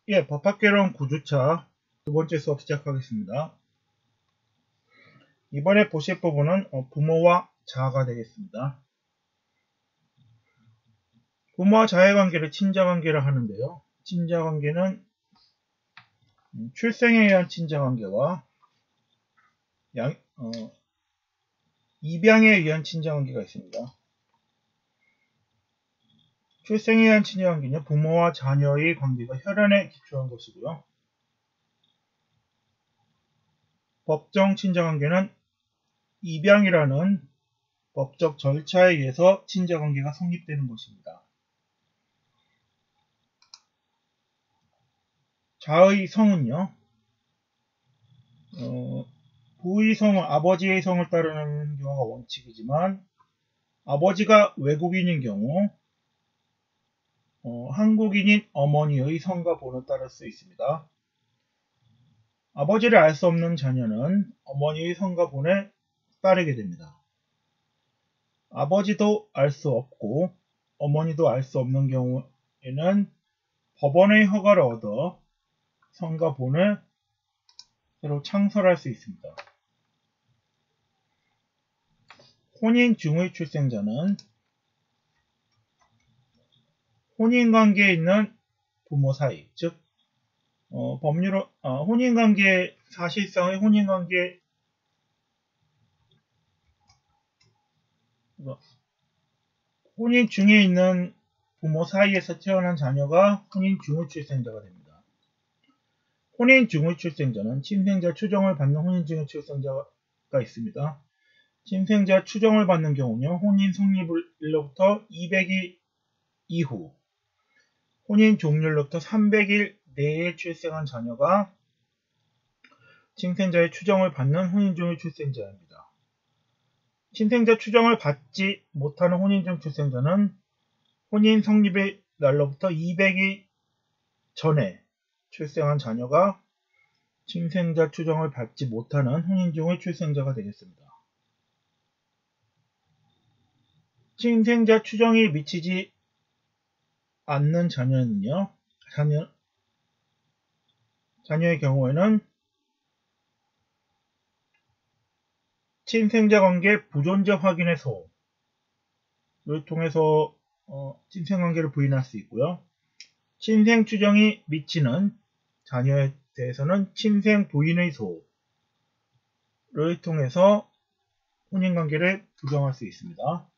예, 법학개론 9주차 두 번째 수업 시작하겠습니다. 이번에 보실 부분은 부모와 자아가 되겠습니다. 부모와 자아의 관계를 친자관계를 하는데요. 친자관계는 출생에 의한 친자관계와 입양에 의한 친자관계가 있습니다. 출생에 의한 친자관계는 부모와 자녀의 관계가 혈연에 기초한 것이고요. 법정 친자관계는 입양이라는 법적 절차에 의해서 친자관계가 성립되는 것입니다. 자의 성은요, 부의 성은 아버지의 성을 따르는 경우가 원칙이지만 아버지가 외국인인 경우 한국인인 어머니의 성과 본을 따를 수 있습니다. 아버지를 알 수 없는 자녀는 어머니의 성과 본에 따르게 됩니다. 아버지도 알 수 없고 어머니도 알 수 없는 경우에는 법원의 허가를 얻어 성과 본을 새로 창설할 수 있습니다. 혼인 중의 출생자는 혼인관계에 있는 부모 사이, 즉 법률로 혼인관계 사실상의 혼인관계 혼인 중에 있는 부모 사이에서 태어난 자녀가 혼인 중의 출생자가 됩니다. 혼인 중의 출생자는 친생자 추정을 받는 혼인 중의 출생자가 있습니다. 친생자 추정을 받는 경우는 혼인 성립일로부터 200일 이후 혼인 종료일로부터 300일 내에 출생한 자녀가 친생자의 추정을 받는 혼인 중의 출생자입니다. 친생자 추정을 받지 못하는 혼인 중 출생자는 혼인 성립의 날로부터 200일 전에 출생한 자녀가 친생자 추정을 받지 못하는 혼인 중의 출생자가 되겠습니다. 친생자 추정이 미치지 않는 자녀는요, 자녀의 경우에는 친생자 관계 부존재 확인의 소를 통해서 친생관계를 부인할 수 있고요. 친생 추정이 미치는 자녀에 대해서는 친생 부인의 소를 통해서 혼인관계를 부정할 수 있습니다.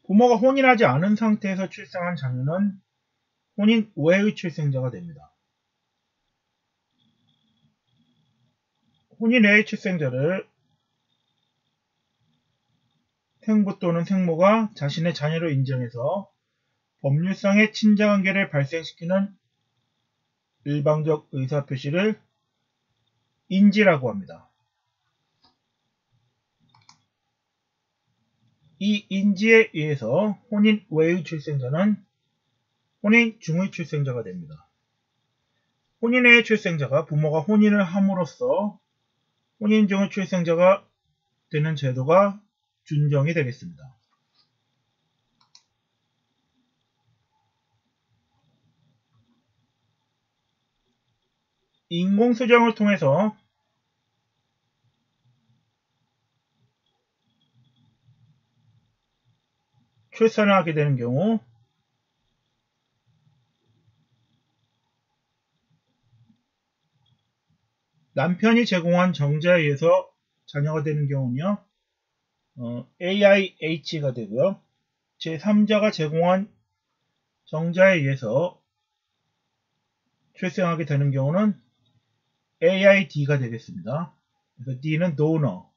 부모가 혼인하지 않은 상태에서 출생한 자녀는 혼인 외의 출생자가 됩니다. 혼인 외의 출생자를 생부 또는 생모가 자신의 자녀로 인정해서 법률상의 친자관계를 발생시키는 일방적 의사표시를 인지라고 합니다. 이 인지에 의해서 혼인 외의 출생자는 혼인 중의 출생자가 됩니다. 혼인 외의 출생자가 부모가 혼인을 함으로써 혼인 중의 출생자가 되는 제도가 준정이 되겠습니다. 인공수정을 통해서 출산을 하게 되는 경우 남편이 제공한 정자에 의해서 자녀가 되는 경우는요, AIH가 되고요. 제3자가 제공한 정자에 의해서 출생하게 되는 경우는 AID가 되겠습니다. 그래서 D는 도너가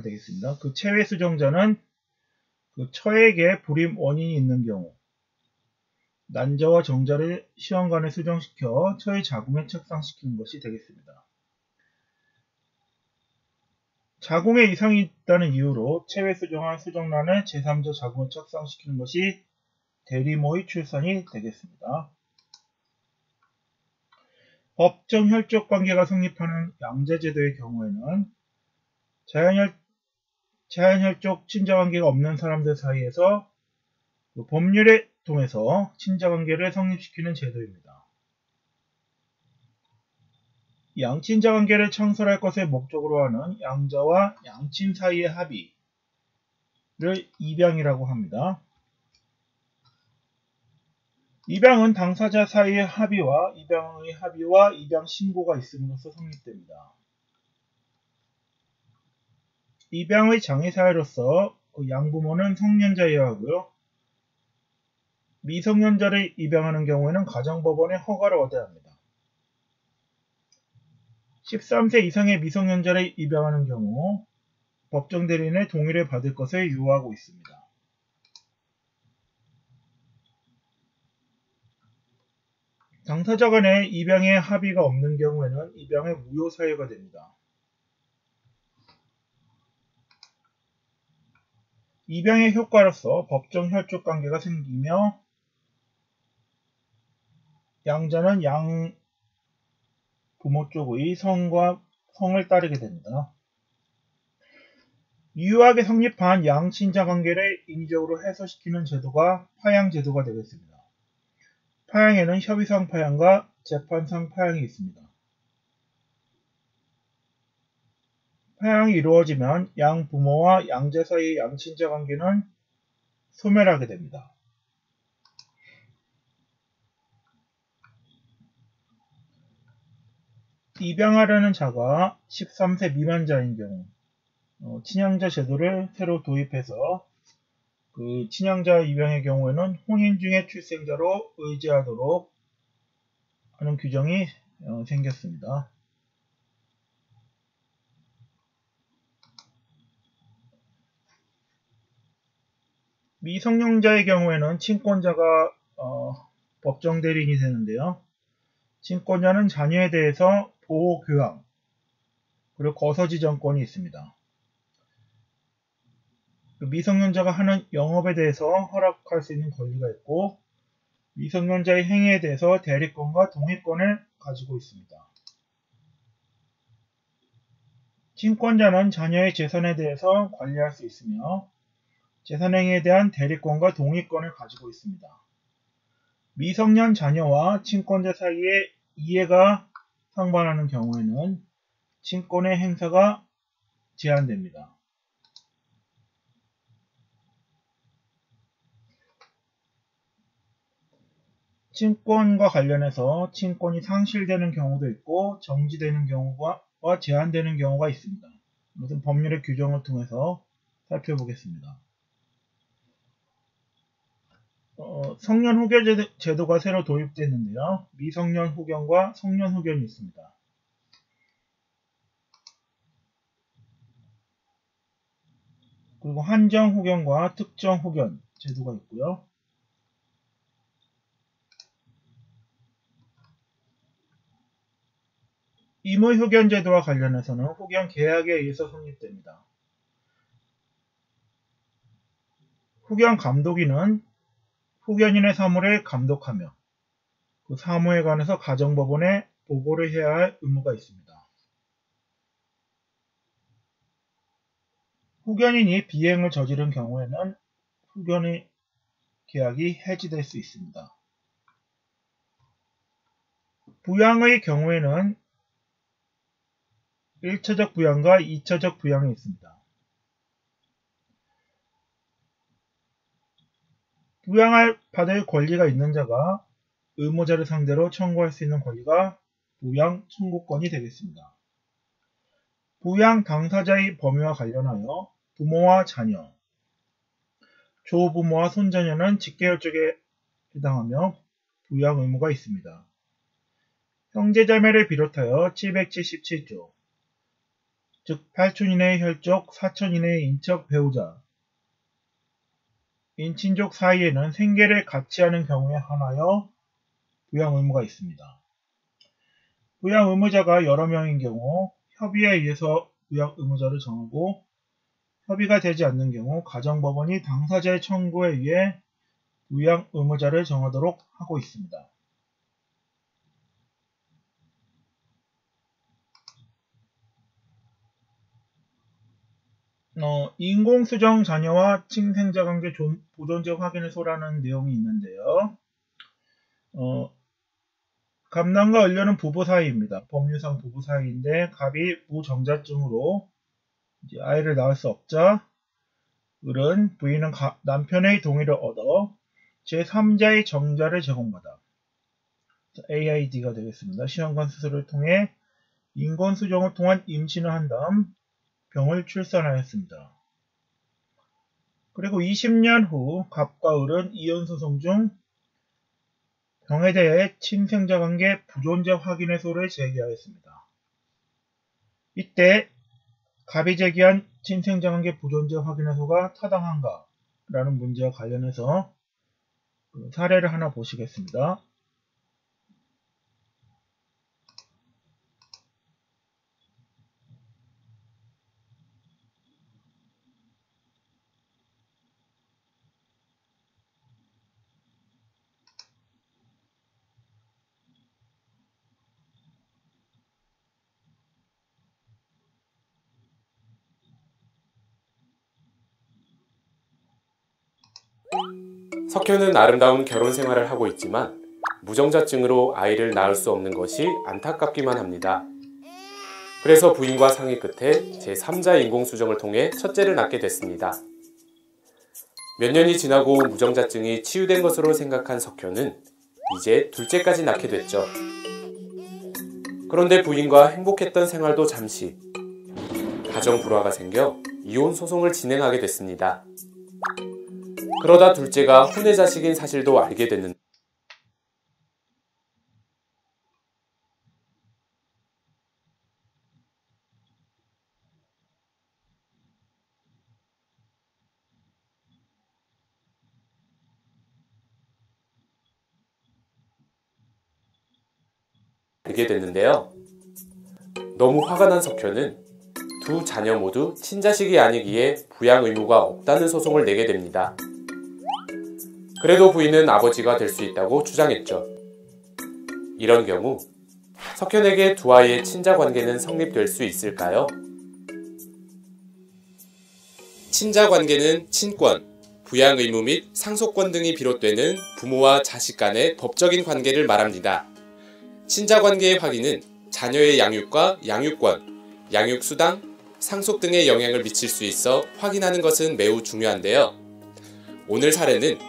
되겠습니다. 그 체외 수정자는 그 처에게 불임 원인이 있는 경우 난자와 정자를 시험관에 수정시켜 처의 자궁에 착상시키는 것이 되겠습니다. 자궁에 이상이 있다는 이유로 체외 수정한 수정란을 제3자 자궁에 착상시키는 것이 대리모의 출산이 되겠습니다. 법정 혈족 관계가 성립하는 양자제도의 경우에는 자연혈족 친자관계가 없는 사람들 사이에서 법률에 통해서 친자관계를 성립시키는 제도입니다. 양친자관계를 창설할 것을 목적으로 하는 양자와 양친 사이의 합의를 입양이라고 합니다. 입양은 당사자 사이의 합의와 입양의 합의와 입양 신고가 있음으로써 성립됩니다. 입양의 장애사유로서 양부모는 성년자여야 하고요. 미성년자를 입양하는 경우에는 가정법원의 허가를 얻어야 합니다. 13세 이상의 미성년자를 입양하는 경우 법정 대리인의 동의를 받을 것을 요하고 있습니다. 당사자 간의 입양에 합의가 없는 경우에는 입양의 무효 사유가 됩니다. 입양의 효과로서 법정 혈족 관계가 생기며 양자는 양 부모 쪽의 성을 따르게 됩니다. 유효하게 성립한 양친자 관계를 인위적으로 해소시키는 제도가 파양제도가 되겠습니다. 파양에는 협의상 파양과 재판상 파양이 있습니다. 파양이 이루어지면 양 부모와 양자 사이의 양친자 관계는 소멸하게 됩니다. 입양하려는 자가 13세 미만자인 경우 친양자 제도를 새로 도입해서 그 친양자 입양의 경우에는 혼인 중의 출생자로 의지하도록 하는 규정이 생겼습니다. 미성년자의 경우에는 친권자가 법정 대리인이 되는데요. 친권자는 자녀에 대해서 보호 교양 그리고 거서지정권이 있습니다. 미성년자가 하는 영업에 대해서 허락할 수 있는 권리가 있고 미성년자의 행위에 대해서 대리권과 동의권을 가지고 있습니다. 친권자는 자녀의 재산에 대해서 관리할 수 있으며 재산행위에 대한 대리권과 동의권을 가지고 있습니다. 미성년 자녀와 친권자 사이에 이해가 상반하는 경우에는 친권의 행사가 제한됩니다. 친권과 관련해서 친권이 상실되는 경우도 있고 정지되는 경우와 제한되는 경우가 있습니다. 이것은 법률의 규정을 통해서 살펴보겠습니다. 성년 후견 제도가 새로 도입됐는데요. 미성년 후견과 성년 후견이 있습니다. 그리고 한정 후견과 특정 후견 제도가 있고요. 임의 후견 제도와 관련해서는 후견 계약에 의해서 성립됩니다. 후견 감독인은 후견인의 사무를 감독하며 그 사무에 관해서 가정법원에 보고를 해야 할 의무가 있습니다. 후견인이 비행을 저지른 경우에는 후견의 계약이 해지될 수 있습니다. 부양의 경우에는 1차적 부양과 2차적 부양이 있습니다. 부양을 받을 권리가 있는 자가 의무자를 상대로 청구할 수 있는 권리가 부양 청구권이 되겠습니다. 부양 당사자의 범위와 관련하여 부모와 자녀, 조부모와 손자녀는 직계혈족에 해당하며 부양 의무가 있습니다. 형제자매를 비롯하여 777조, 즉 8촌 이내의 혈족, 4촌 이내의 인척 배우자, 인친족 사이에는 생계를 같이 하는 경우에 한하여 부양 의무가 있습니다. 부양 의무자가 여러 명인 경우 협의에 의해서 부양 의무자를 정하고 협의가 되지 않는 경우 가정법원이 당사자의 청구에 의해 부양 의무자를 정하도록 하고 있습니다. 인공수정 자녀와 친생자 관계 보존제 확인의 소라는 내용이 있는데요. 갑남과 을녀는 부부 사이입니다. 법률상 부부 사이인데 갑이 무정자증으로 이제 아이를 낳을 수 없자 을은 부인은 남편의 동의를 얻어 제3자의 정자를 제공받아 AID가 되겠습니다. 시험관 수술을 통해 인공수정을 통한 임신을 한 다음 병을 출산하였습니다. 그리고 20년 후 갑과 을은 이혼소송 중 병에 대해 친생자관계 부존재 확인의 소를 제기하였습니다. 이때 갑이 제기한 친생자관계 부존재 확인의 소가 타당한가? 라는 문제와 관련해서 사례를 하나 보시겠습니다. 석현은 아름다운 결혼 생활을 하고 있지만 무정자증으로 아이를 낳을 수 없는 것이 안타깝기만 합니다. 그래서 부인과 상의 끝에 제3자 인공수정을 통해 첫째를 낳게 됐습니다. 몇 년이 지나고 무정자증이 치유된 것으로 생각한 석현은 이제 둘째까지 낳게 됐죠. 그런데 부인과 행복했던 생활도 잠시 가정 불화가 생겨 이혼 소송을 진행하게 됐습니다. 그러다 둘째가 혼외 자식인 사실도 알게 됐는데 요 너무 화가 난 석현은 두 자녀 모두 친자식이 아니기에 부양 의무가 없다는 소송을 내게 됩니다. 그래도 부인은 아버지가 될 수 있다고 주장했죠. 이런 경우 석현에게 두 아이의 친자 관계는 성립될 수 있을까요? 친자 관계는 친권, 부양 의무 및 상속권 등이 비롯되는 부모와 자식 간의 법적인 관계를 말합니다. 친자 관계의 확인은 자녀의 양육과 양육권, 양육수당, 상속 등에 영향을 미칠 수 있어 확인하는 것은 매우 중요한데요. 오늘 사례는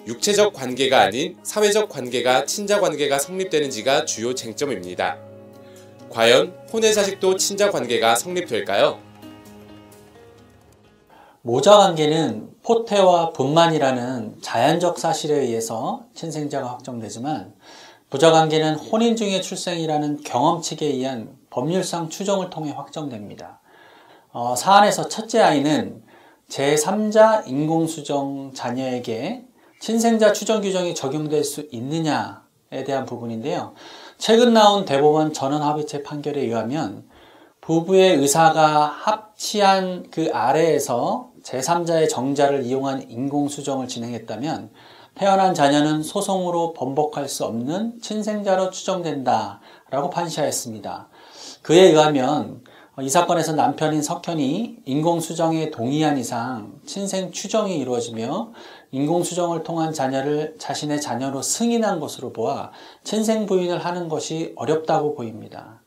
육체적 관계가 아닌 사회적 관계가 친자 관계가 성립되는지가 주요 쟁점입니다. 과연 혼외 자식도 친자 관계가 성립될까요? 모자 관계는 포태와 분만이라는 자연적 사실에 의해서 친생자가 확정되지만 부자 관계는 혼인 중의 출생이라는 경험칙에 의한 법률상 추정을 통해 확정됩니다. 사안에서 첫째 아이는 제3자 인공수정 자녀에게 친생자 추정 규정이 적용될 수 있느냐에 대한 부분인데요. 최근 나온 대법원 전원합의체 판결에 의하면 부부의 의사가 합치한 그 아래에서 제3자의 정자를 이용한 인공수정을 진행했다면 태어난 자녀는 소송으로 번복할 수 없는 친생자로 추정된다 라고 판시하였습니다. 그에 의하면 이 사건에서 남편인 석현이 인공수정에 동의한 이상 친생 추정이 이루어지며 인공수정을 통한 자녀를 자신의 자녀로 승인한 것으로 보아 친생 부인을 하는 것이 어렵다고 보입니다.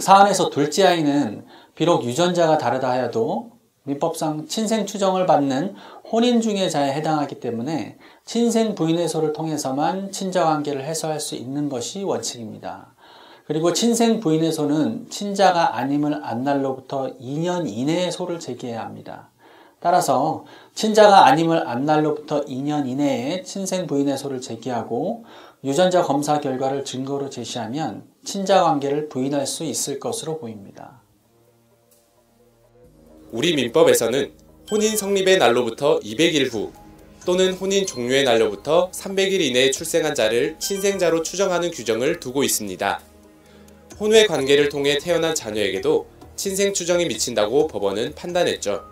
사안에서 둘째 아이는 비록 유전자가 다르다 하여도 민법상 친생 추정을 받는 혼인 중의 자에 해당하기 때문에 친생 부인의 소를 통해서만 친자관계를 해소할 수 있는 것이 원칙입니다. 그리고 친생 부인의 소는 친자가 아님을 안 날로부터 2년 이내에 소를 제기해야 합니다. 따라서 친자가 아님을 안 날로부터 2년 이내에 친생 부인의 소를 제기하고 유전자 검사 결과를 증거로 제시하면 친자관계를 부인할 수 있을 것으로 보입니다. 우리 민법에서는 혼인 성립의 날로부터 200일 후 또는 혼인 종료의 날로부터 300일 이내에 출생한 자를 친생자로 추정하는 규정을 두고 있습니다. 혼외 관계를 통해 태어난 자녀에게도 친생 추정이 미친다고 법원은 판단했죠.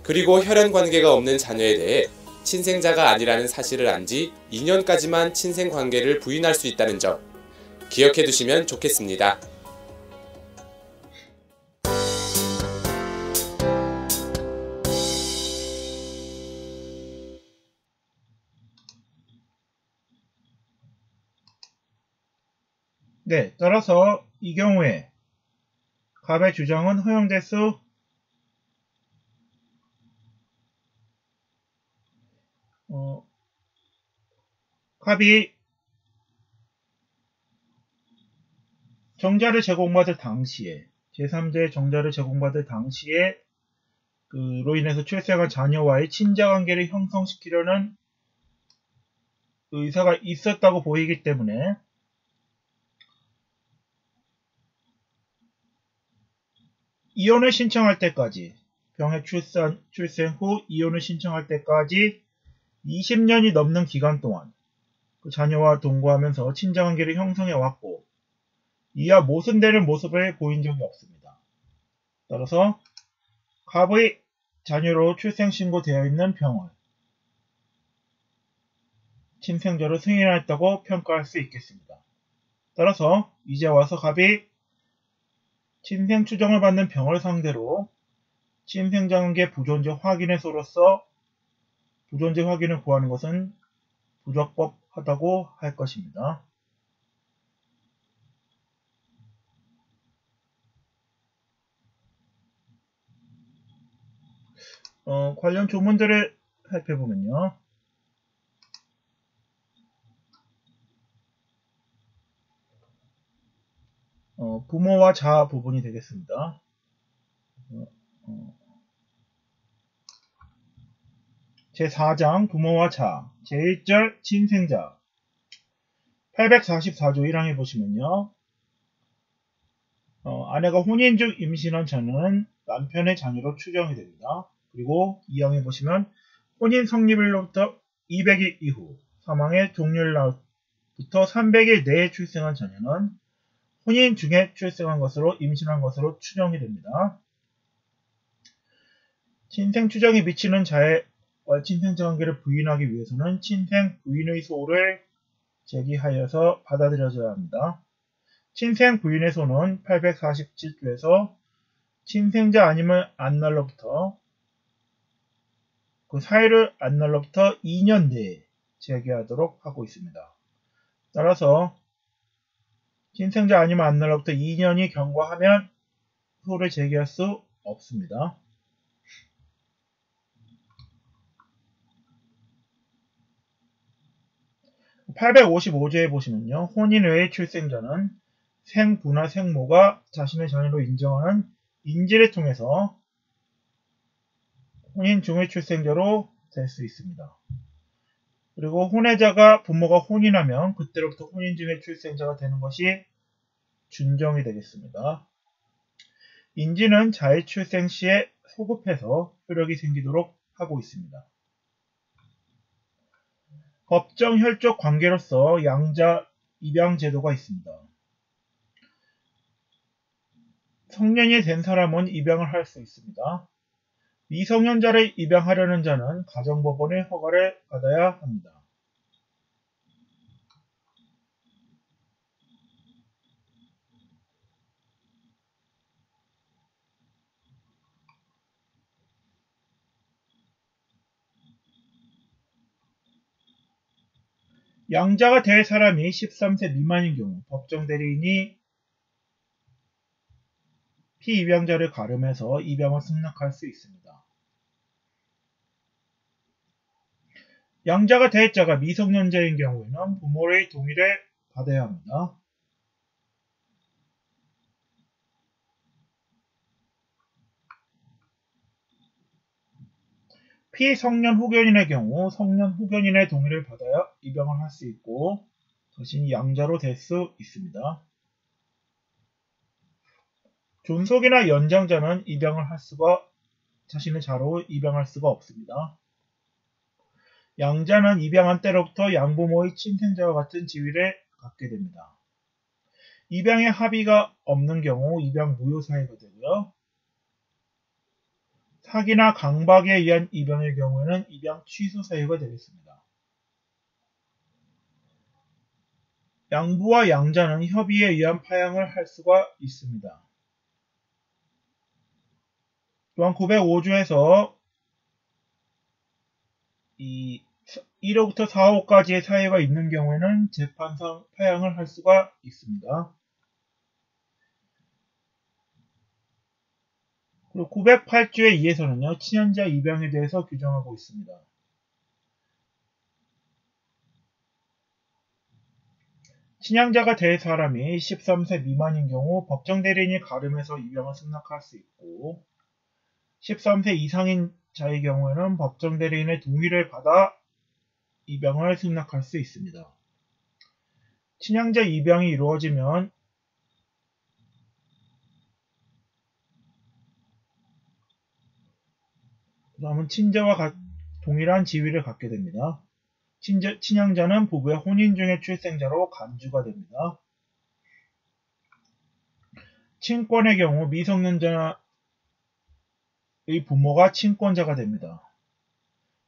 그리고 혈연 관계가 없는 자녀에 대해 친생자가 아니라는 사실을 안 지 2년까지만 친생 관계를 부인할 수 있다는 점 기억해 두시면 좋겠습니다. 네, 따라서 이 경우에 갑의 주장은 허용될 수 갑이 정자를 제공받을 당시에 제3자의 정자를 제공받을 당시에 그로 인해서 출생한 자녀와의 친자관계를 형성시키려는 의사가 있었다고 보이기 때문에 이혼을 신청할 때까지 병의 출생 후 이혼을 신청할 때까지 20년이 넘는 기간 동안 그 자녀와 동거하면서 친자관계를 형성해왔고 이와 모순되는 모습을 보인 적이 없습니다. 따라서 갑의 자녀로 출생신고되어 있는 병을 친생자로 승인하였다고 평가할 수 있겠습니다. 따라서 이제 와서 갑이 친생 추정을 받는 병을 상대로 친생자관계 부존재 확인에서로서 부존재 확인을 구하는 것은 부적법하다고 할 것입니다. 관련 조문들을 살펴보면요. 부모와 자아 부분이 되겠습니다. 제4장 부모와 자아 제1절 친생자 844조 1항에 보시면요. 아내가 혼인 중 임신한 자는 남편의 자녀로 추정이 됩니다. 그리고 2항에 보시면 혼인 성립일로부터 200일 이후 사망의 종료일 날부터 300일 내에 출생한 자녀는 혼인 중에 출생한 것으로 임신한 것으로 추정이 됩니다. 친생 추정이 미치는 자의 친생자 관계를 부인하기 위해서는 친생 부인의 소를 제기하여서 받아들여져야 합니다. 친생 부인의 소는 847조에서 친생자 아니면 안날로부터 그 사유를 안날로부터 2년 내에 제기하도록 하고 있습니다. 따라서 친생자 아니면 안날로부터 2년이 경과하면 소를 제기할 수 없습니다. 855조에 보시면요. 혼인 외의 출생자는 생부나 생모가 자신의 자녀로 인정하는 인지를 통해서 혼인 중의 출생자로 될 수 있습니다. 그리고 혼외자가 부모가 혼인하면 그때로부터 혼인 중의 출생자가 되는 것이 준정이 되겠습니다. 인지는 자의 출생 시에 소급해서 효력이 생기도록 하고 있습니다. 법정 혈족 관계로서 양자 입양 제도가 있습니다. 성년이 된 사람은 입양을 할 수 있습니다. 미성년자를 입양하려는 자는 가정법원의 허가를 받아야 합니다. 양자가 될 사람이 13세 미만인 경우 법정 대리인이 피입양자를 가름해서 입양을 승낙할 수 있습니다. 양자가 될 자가 미성년자인 경우에는 부모의 동의를 받아야 합니다. 피성년 후견인의 경우 성년 후견인의 동의를 받아야 입양을 할 수 있고 자신이 양자로 될 수 있습니다. 존속이나 연장자는 자신의 자로 입양할 수가 없습니다. 양자는 입양한 때로부터 양부모의 친생자와 같은 지위를 갖게 됩니다. 입양에 합의가 없는 경우 입양 무효 사유가 되고요. 사기나 강박에 의한 입양의 경우에는 입양 취소 사유가 되겠습니다. 양부와 양자는 협의에 의한 파양을 할 수가 있습니다. 또한 905조에서 1호부터 4호까지의 사유가 있는 경우에는 재판상 파양을 할 수가 있습니다. 그리고 908조의 2에서는요, 친연자 입양에 대해서 규정하고 있습니다. 친양자가 될 사람이 13세 미만인 경우 법정 대리인이 가름해서 입양을 승낙할 수 있고, 13세 이상인 자의 경우에는 법정 대리인의 동의를 받아 입양을 승낙할 수 있습니다. 친양자 입양이 이루어지면 그 다음은 친자와 동일한 지위를 갖게 됩니다. 친양자는 부부의 혼인 중의 출생자로 간주가 됩니다. 친권의 경우 미성년자의 부모가 친권자가 됩니다.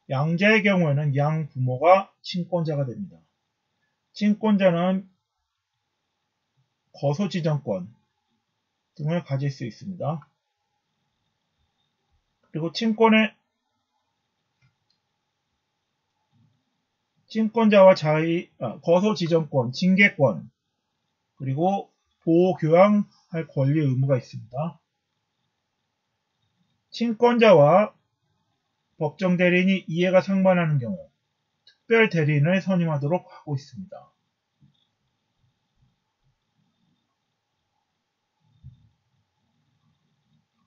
양자의 경우에는 양부모가 친권자가 됩니다. 친권자는 거소지정권 등을 가질 수 있습니다. 그리고 친권자와 거소지정권, 징계권, 그리고 보호교양할 권리 의무가 있습니다. 친권자와 법정 대리인이 이해가 상반하는 경우 특별 대리인을 선임하도록 하고 있습니다.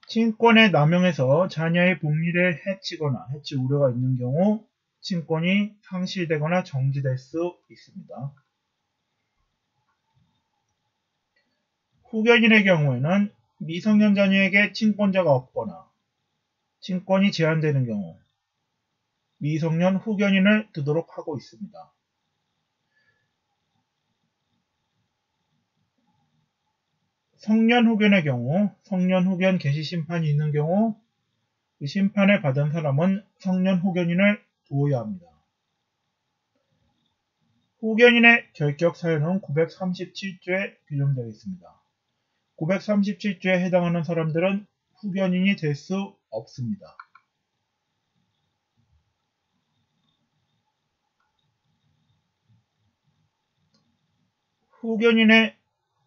친권의 남용에서 자녀의 복리를 해치거나 해칠 우려가 있는 경우 친권이 상실되거나 정지될 수 있습니다. 후견인의 경우에는 미성년 자녀에게 친권자가 없거나 친권이 제한되는 경우 미성년 후견인을 두도록 하고 있습니다. 성년 후견의 경우 성년 후견 개시 심판이 있는 경우 그 심판을 받은 사람은 성년 후견인을 두어야 합니다. 후견인의 결격 사유는 937조에 규정되어 있습니다. 937조에 해당하는 사람들은 후견인이 될 수 없습니다. 후견인의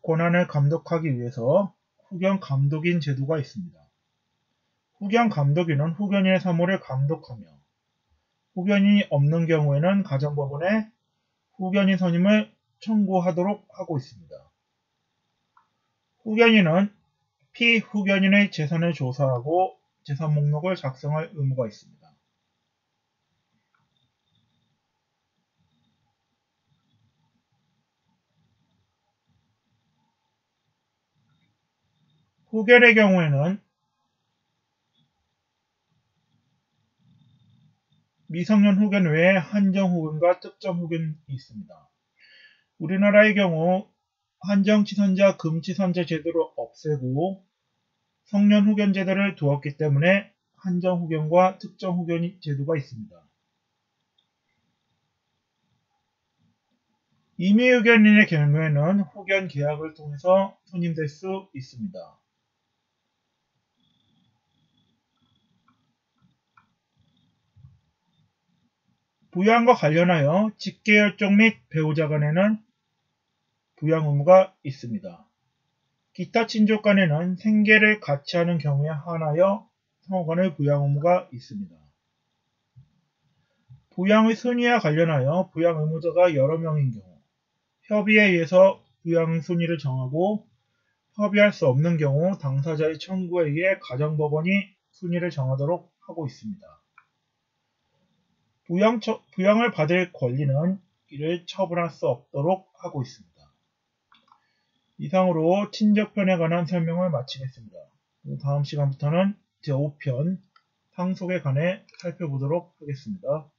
권한을 감독하기 위해서 후견감독인 제도가 있습니다. 후견감독인은 후견인의 사무를 감독하며 후견인이 없는 경우에는 가정법원에 후견인 선임을 청구하도록 하고 있습니다. 후견인은 피후견인의 재산을 조사하고 재산 목록을 작성할 의무가 있습니다. 후견의 경우에는 미성년 후견 외에 한정 후견과 특정 후견이 있습니다. 우리나라의 경우 한정치선자, 금치선자 제도를 없애고 성년 후견 제도를 두었기 때문에 한정 후견과 특정 후견 제도가 있습니다. 임의 후견인의 경우에는 후견 계약을 통해서 선임될 수 있습니다. 부양과 관련하여 직계혈족 및 배우자 간에는 부양 의무가 있습니다. 기타 친족 간에는 생계를 같이 하는 경우에 한하여 상호 간의 부양 의무가 있습니다. 부양의 순위와 관련하여 부양 의무자가 여러 명인 경우 협의에 의해서 부양 순위를 정하고 협의할 수 없는 경우 당사자의 청구에 의해 가정법원이 순위를 정하도록 하고 있습니다. 부양을 받을 권리는 이를 처분할 수 없도록 하고 있습니다. 이상으로 친족편에 관한 설명을 마치겠습니다. 다음 시간부터는 제5편 상속에 관해 살펴보도록 하겠습니다.